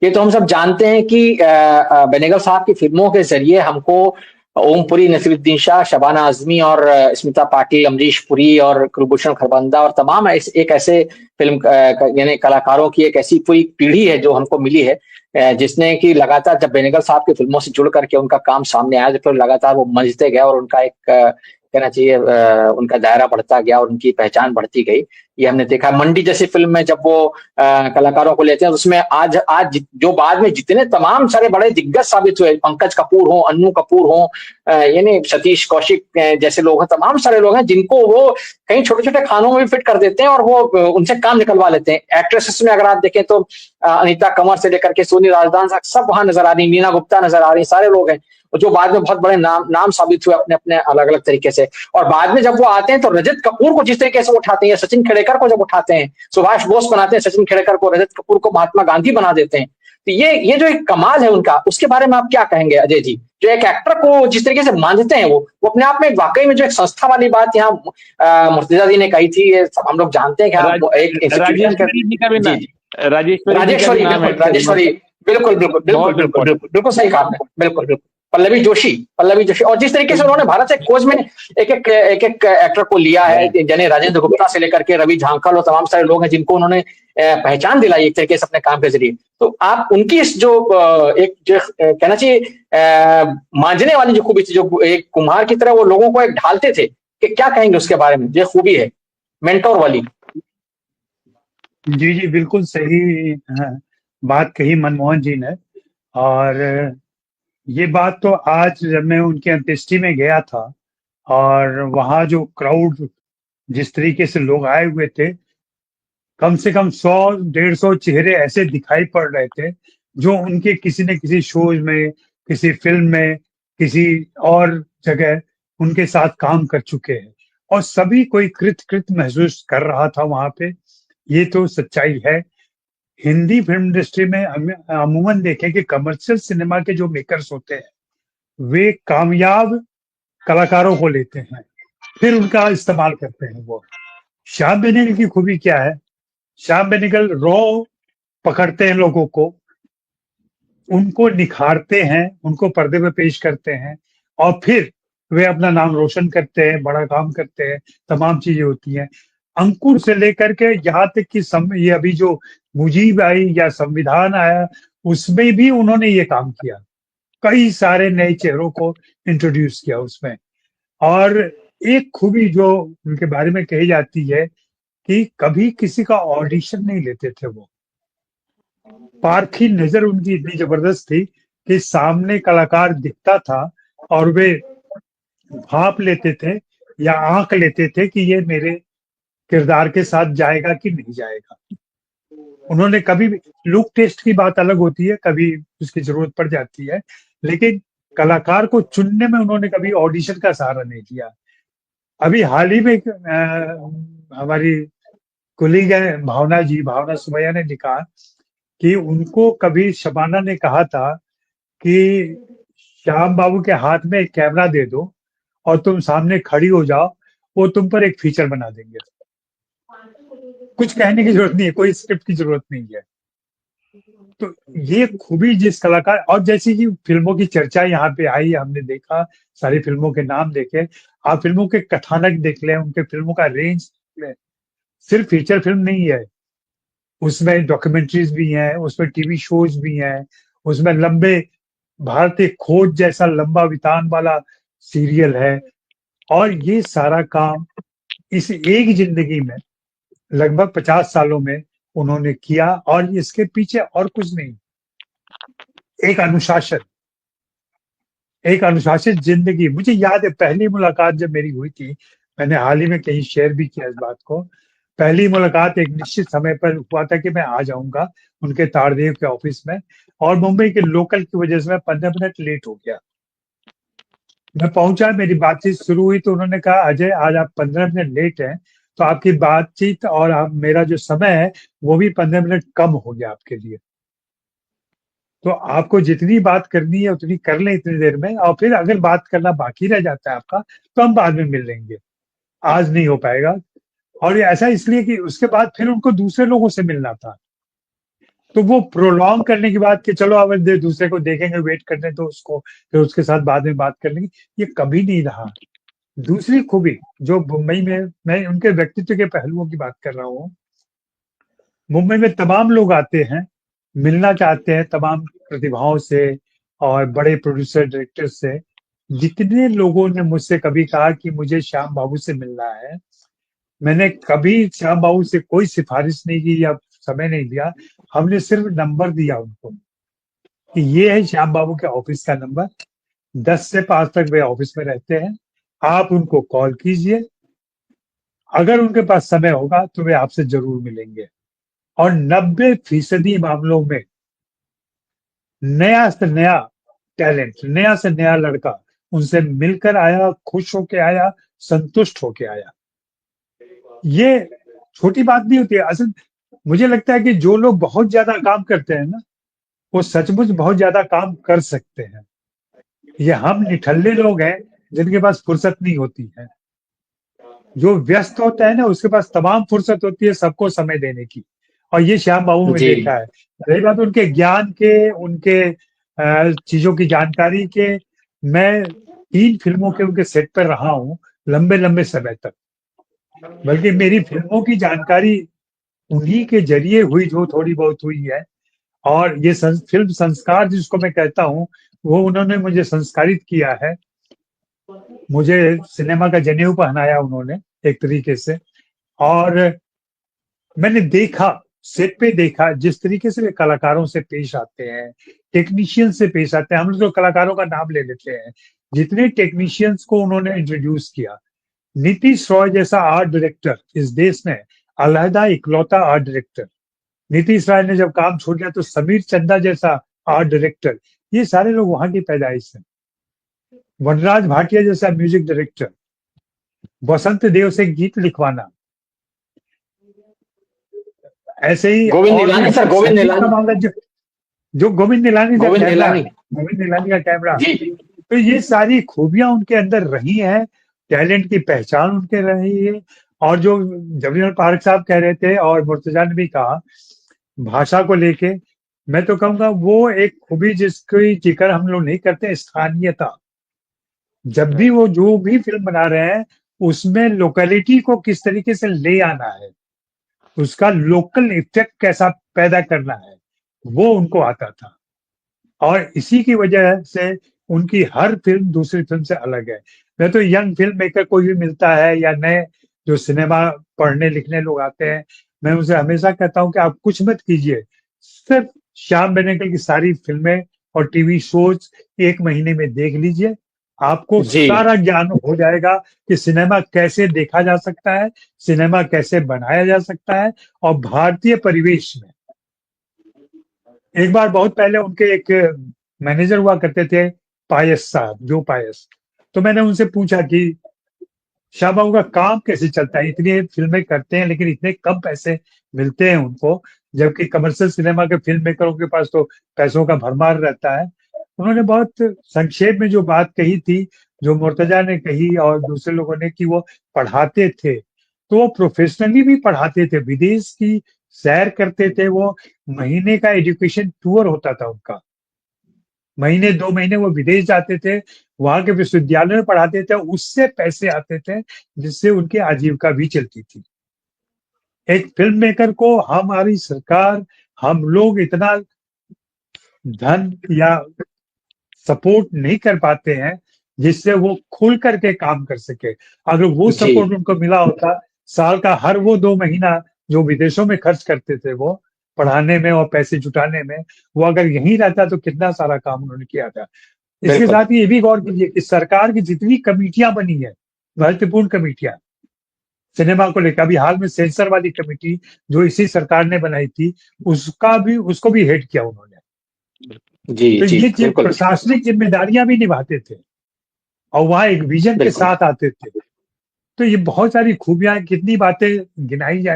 ये तो हम सब जानते हैं कि बेनेगल साहब की फ़िल्मों के ज़रिए हमको ओमपुरी, नसीरुद्दीन शाह, शबाना आज़मी और स्मिता पाटिल, अमरीश पुरी और कुलभूषण खरबंदा और तमाम एक ऐसे फ़िल्म यानी कलाकारों की एक ऐसी पूरी पीढ़ी है जो हमको मिली है, जिसने कि लगातार जब बेनेगल साहब की फ़िल्मों से जुड़ करके उनका काम सामने आया, तो फिर लगातार वो मंझते गए और उनका एक कहना चाहिए उनका दायरा बढ़ता गया और उनकी पहचान बढ़ती गई। ये हमने देखा मंडी जैसी फ़िल्म में जब वो कलाकारों को लेते हैं, उसमें आज आज जो बाद में जितने तमाम सारे बड़े दिग्गज साबित हुए, पंकज कपूर हो, अन्नू कपूर हो, यानी सतीश कौशिक जैसे लोग हैं, तमाम सारे लोग हैं जिनको वो कहीं छोटे-छोटे खानों में भी फिट कर देते हैं और वो उनसे काम निकलवा लेते हैं। एक्ट्रेसेस में अगर आप देखें तो अनीता कंवर से लेकर के सोनी राजदान तक सब वहाँ नज़र आ रही, मीना गुप्ता नज़र आ रही, सारे लोग हैं, जो बाद में बहुत बड़े नाम नाम साबित हुए अपने-अपने अलग-अलग तरीके से। और बाद में जब वो आते हैं तो रजत कपूर को जिस तरीके से उठाते हैं, सचिन खेड़ेकर को जब उठाते हैं, सुभाष बोस बनाते हैं सचिन खेड़ेकर को, रजत कपूर को महात्मा गांधी बना देते हैं। तो ये जो एक कमाल है उनका, उसके बारे में आप क्या कहेंगे अजय जी? जो एक एक्टर को जिस तरीके से मानते हैं वो अपने आप में वाक़ई में जो एक संस्था वाली बात यहाँ मुर्तज़ा जी ने कही थी, ये सब हम लोग जानते हैं कि हाँ, वो एक इंस्टीट्यूशन का राजेश्वरी जी का भी जी, नाम, जी। राजेश्वरी जी का भी राजेश्वरी, नाम बिल्कुल, ऐड करिए, राजेश्वरी, बिल्कुल, बिल्कुल, बिल्कुल, बहुत बिल्कुल, इम्पोर्टेंट। बिल्कुल, बिल्कुल सही कहा आपने, बिल्कुल, बिल्कुल। पल्लवी जोशी और जिस तरीके से उन्होंने भारत से खोज में एक-एक एक्टर को लिया है, यानी राजेंद्र गुप्ता से लेकर के रवि झांकल और तमाम सारे लोग हैं जिनको उन्होंने पहचान दिलाई एक तरीके से अपने काम के ज़रिए। तो आप उनकी इस जो एक जो कहना चाहिए माँझने वाली जो खूबी थी, जो एक कुम्हार की तरह वो लोगों को एक ढालते थे, कि क्या कहेंगे उसके बारे में? जो खूबी है, मेंटर वाली? जी, जी, बिल्कुल सही बात कही मनमोहन जी ने। और ये बात तो आज जब मैं उनकी अंत्येष्टि में गया था और वहाँ जो क्राउड जिस तरीके से लोग आए हुए थे, कम से कम 100-150 चेहरे ऐसे दिखाई पड़ रहे थे, जो उनके किसी न किसी शोज़ में, किसी फ़िल्म में, किसी और जगह उनके साथ काम कर चुके हैं और सभी कोई कृत-कृत महसूस कर रहा था वहाँ पे। ये तो सच्चाई है। हिंदी फ़िल्म इंडस्ट्री में अमूमन देखें कि कमर्शियल सिनेमा के जो मेकर्स होते हैं, वे कामयाब कलाकारों को लेते हैं, फिर उनका इस्तेमाल करते हैं वो। श्याम बेनेगल की खूबी क्या है? श्याम बेनेगल रॉ पकड़ते हैं लोगों को, उनको निखारते हैं, उनको पर्दे पे पेश करते हैं और फिर वे अपना नाम रोशन करते हैं, बड़ा काम करते हैं, तमाम चीज़ें होती हैं। अंकुर से लेकर के यहाँ तक कि ये अभी जो मुजीब आई या संविधान आया, उसमें भी उन्होंने ये काम किया। कई सारे नए चेहरों को इंट्रोड्यूस किया उसमें। और एक खूबी जो उनके बारे में कही जाती है कि कभी किसी का ऑडिशन नहीं लेते थे वो। पारखी नज़र उनकी इतनी ज़बरदस्त थी कि सामने कलाकार दिखता था और वे भाँप लेते थे या आँक लेते थे कि ये मेरे किरदार के साथ जाएगा कि नहीं जाएगा। उन्होंने कभी भी लुक टेस्ट की बात अलग होती है, कभी उसकी ज़रूरत पड़ जाती है, लेकिन कलाकार को चुनने में उन्होंने कभी ऑडिशन का सहारा नहीं लिया। अभी हाल ही में हमारी कोलीग है भावना सुमैया ने लिखा कि उनको कभी शबाना ने कहा था कि श्याम बाबू के हाथ में एक कैमरा दे दो और तुम सामने खड़ी हो जाओ, वो तुम पर एक फीचर बना देंगे। कुछ कहने की ज़रूरत नहीं है, कोई स्क्रिप्ट की ज़रूरत नहीं है। तो ये खूबी जिस कलाकार और जैसी कि फ़िल्मों की चर्चा यहाँ पे आई, हमने देखा, सारी फ़िल्मों के नाम देखे, आप फ़िल्मों के कथानक देख लें, उनके फ़िल्मों का रेंज देख लें, सिर्फ़ फीचर फ़िल्म नहीं है, उसमें डॉक्यूमेंट्रीज़ भी हैं, उसमें टीवी शोज़ भी हैं, उसमें लंबे भारतीय खोज जैसा लंबा वितान वाला सीरियल है और ये सारा काम इस एक ज़िंदगी में लगभग 50 सालों में उन्होंने किया और इसके पीछे और कुछ नहीं, एक अनुशासन, एक अनुशासित ज़िंदगी। मुझे याद है पहली मुलाकात जब मेरी हुई थी, मैंने हाल ही में कहीं शेयर भी किया इस बात को। पहली मुलाकात एक निश्चित समय पर हुआ था कि मैं आ जाऊँगा उनके तारदेव के ऑफ़िस में और मुंबई के लोकल की वजह से मैं 15 मिनट लेट हो गया। मैं पहुँचा, मेरी बातचीत शुरू हुई तो उन्होंने कहा, "अजय, आज आप 15 मिनट लेट हैं, तो आपकी बातचीत और आप मेरा जो समय है, वो भी 15 मिनट कम हो गया आपके लिए। तो आपको जितनी बात करनी है उतनी कर लें इतनी देर में और फिर अगर बात करना बाकी रह जाता है आपका, तो हम बाद में मिल लेंगे। आज नहीं हो पाएगा।" और ये ऐसा इसलिए कि उसके बाद फिर उनको दूसरे लोगों से मिलना था। तो वो प्रोलॉन्ग करने की बात कि चलो अब दूसरे को देखेंगे, वेट करने तो उसको, फिर उसके साथ बाद में बात कर लेंगे, ये कभी नहीं रहा। दूसरी खूबी जो मुंबई में, मैं उनके व्यक्तित्व के पहलुओं की बात कर रहा हूँ। मुंबई में तमाम लोग आते हैं, मिलना चाहते हैं तमाम प्रतिभाओं से और बड़े प्रोड्यूसर डायरेक्टर से। जितने लोगों ने मुझसे कभी कहा कि मुझे श्याम बाबू से मिलना है, मैंने कभी श्याम बाबू से कोई सिफारिश नहीं की या समय नहीं दिया। हमने सिर्फ नंबर दिया उनको कि ये है श्याम बाबू के ऑफिस का नंबर, 10 से 5 तक वे ऑफिस में रहते हैं, आप उनको कॉल कीजिए, अगर उनके पास समय होगा तो वे आपसे जरूर मिलेंगे। और 90% मामलों में नया से नया टैलेंट, नया से नया लड़का उनसे मिलकर आया, खुश होके आया, संतुष्ट होके आया। ये छोटी बात नहीं होती है। असल मुझे लगता है कि जो लोग बहुत ज्यादा काम करते हैं ना, वो सचमुच बहुत ज्यादा काम कर सकते हैं। ये हम निठल्ले लोग हैं जिनके पास फुर्सत नहीं होती है। जो व्यस्त होता है ना, उसके पास तमाम फुर्सत होती है सबको समय देने की। और ये श्याम बाबू में जी देखा है। रही बात उनके ज्ञान के, उनके चीजों की जानकारी के, मैं 3 फिल्मों के उनके सेट पर रहा हूँ लंबे लंबे समय तक। बल्कि मेरी फिल्मों की जानकारी उन्हीं के जरिए हुई जो थोड़ी बहुत हुई है। और ये फिल्म संस्कार जिसको मैं कहता हूँ, वो उन्होंने मुझे संस्कारित किया है। मुझे सिनेमा का जनेऊ पहनाया उन्होंने एक तरीके से। और मैंने देखा, सेट पे देखा जिस तरीके से वे कलाकारों से पेश आते हैं, टेक्नीशियन से पेश आते हैं। हम लोग तो कलाकारों का नाम ले लेते हैं, जितने टेक्नीशियंस को उन्होंने इंट्रोड्यूस किया। नीतीश रॉय जैसा आर्ट डायरेक्टर इस देश में अलहदा इकलौता आर्ट डायरेक्टर। नीतीश राय ने जब काम छोड़ दिया तो समीर चंदा जैसा आर्ट डायरेक्टर, ये सारे लोग वहां की पैदाइश है। वनराज भाटिया जैसा म्यूजिक डायरेक्टर, बसंत देव से गीत लिखवाना, ऐसे ही गोविंद और भी निलानी सर, गोविंद संगीत का निलानी। मामला जो गोविंद निलानी का गोविंद कैमरा, निलानी। गोविंद निलानी का कैमरा। जी तो ये सारी खूबियां उनके अंदर रही हैं, टैलेंट की पहचान उनके रही है। और जो जबरीलाल पार्क साहब कह रहे थे और मुर्तजा ने भी कहा भाषा को लेके, मैं तो कहूंगा वो एक खूबी जिसकी जिक्र हम लोग नहीं करते, स्थानीयता। जब भी वो जो भी फिल्म बना रहे हैं, उसमें लोकेलिटी को किस तरीके से ले आना है, उसका लोकल इफेक्ट कैसा पैदा करना है, वो उनको आता था। और इसी की वजह से उनकी हर फिल्म दूसरी फिल्म से अलग है। मैं तो यंग फिल्म मेकर कोई भी मिलता है या नए जो सिनेमा पढ़ने लिखने लोग आते हैं, मैं उनसे हमेशा कहता हूं कि आप कुछ मत कीजिए, सिर्फ श्याम बेनेगल की सारी फिल्में और टीवी शोज 1 महीने में देख लीजिए, आपको जी सारा ज्ञान हो जाएगा कि सिनेमा कैसे देखा जा सकता है, सिनेमा कैसे बनाया जा सकता है। और भारतीय परिवेश में एक बार बहुत पहले उनके एक मैनेजर हुआ करते थे, पायस साहब, जो पायस। तो मैंने उनसे पूछा कि शाह बाबू का काम कैसे चलता है, इतनी फिल्में करते हैं लेकिन इतने कम पैसे मिलते हैं उनको, जबकि कमर्शियल सिनेमा के फिल्म मेकरों के पास तो पैसों का भरमार रहता है। उन्होंने बहुत संक्षेप में जो बात कही थी, जो मुर्तजा ने कही और दूसरे लोगों ने, कि वो पढ़ाते थे, तो वो प्रोफेशनली भी पढ़ाते थे, विदेश की सैर करते थे वो। महीने का एजुकेशन टूर होता था उनका, महीने 2 महीने वो विदेश जाते थे, वहां के विश्वविद्यालय में पढ़ाते थे, उससे पैसे आते थे जिससे उनकी आजीविका भी चलती थी। एक फिल्म मेकर को हमारी सरकार, हम लोग इतना धन या सपोर्ट नहीं कर पाते हैं जिससे वो खुल करके काम कर सके। अगर वो जी सपोर्ट उनको मिला होता, साल का हर वो 2 महीना जो विदेशों में खर्च करते थे वो पढ़ाने में और पैसे जुटाने में, वो अगर यहीं रहता तो कितना सारा काम उन्होंने किया था। इसके बिल्कुल। साथ ही ये भी गौर कीजिए कि सरकार की जितनी कमेटियां बनी है, महत्वपूर्ण कमेटियां सिनेमा को लेकर, अभी हाल में सेंसर वाली कमेटी जो इसी सरकार ने बनाई थी, उसको भी हेड किया उन्होंने। जी तो जी ये बिल्कुल। प्रशासनिक जिम्मेदारियां भी निभाते थे और वहां एक विजन के बिल्कुल। साथ आते थे। तो ये बहुत सारी खूबियां, कितनी बातें गिनाई जाए।